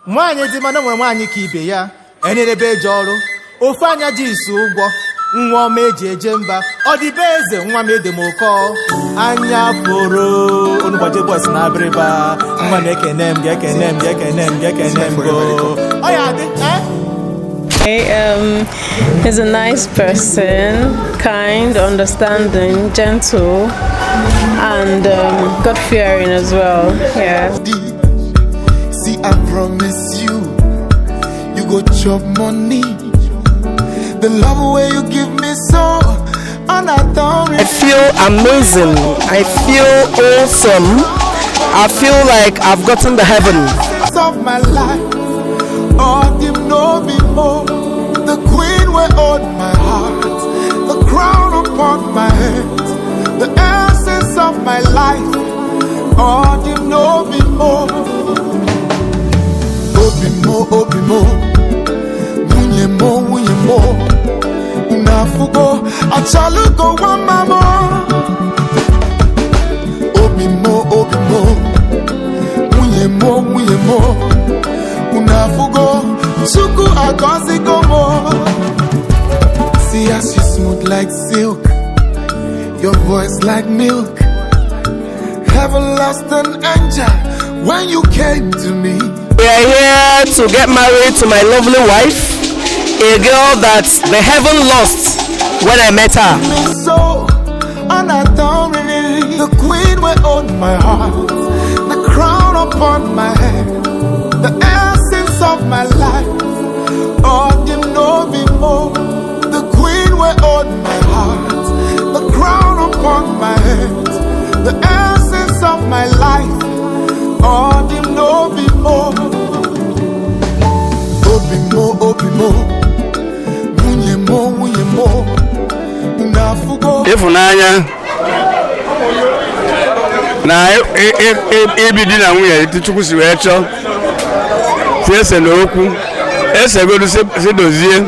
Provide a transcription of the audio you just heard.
Mwanye di mana mwanye ka ibe ya enelebe eje ọrụ ofe anya ji isu ụgwọ nwa ọma eji eje mba ọ dị be eze nwa m edemoko anya pụrụ onugbaje bọs na abịrịba nwa na-ekene m ga-ekene m go ọ ya dị He's a nice person, kind, understanding, gentle, and God-fearing as well. Yeah. See, I promise you, you go chop money. The love way you give me so, and I feel amazing. I feel awesome. I feel like I've gotten the heaven. Of my life, oh, you know me more. The queen will hold my heart, the crown upon my head, the essence of my life. Oh, you know me more. Obimo, munye mo, unafugo, achalugo wamamo. Obimo, munye mo, unafugo, suku agozi gomo. See as you smooth like silk, your voice like milk. Everlasting angel, when you came to me. We are here to get married to my lovely wife, a girl that the heaven lost when I met her. So, and I don't really, the queen will own my heart, the crown upon my head, the essence of my life. Oh, you know me more. The queen will own my heart, the crown upon my head, the essence of my life. Oh, you know me more. Obimo, munye mo, unafugo. Ifunanya na ebidi na nwunye Chukwu si wee chọọ ese na okwu ese godu se dozie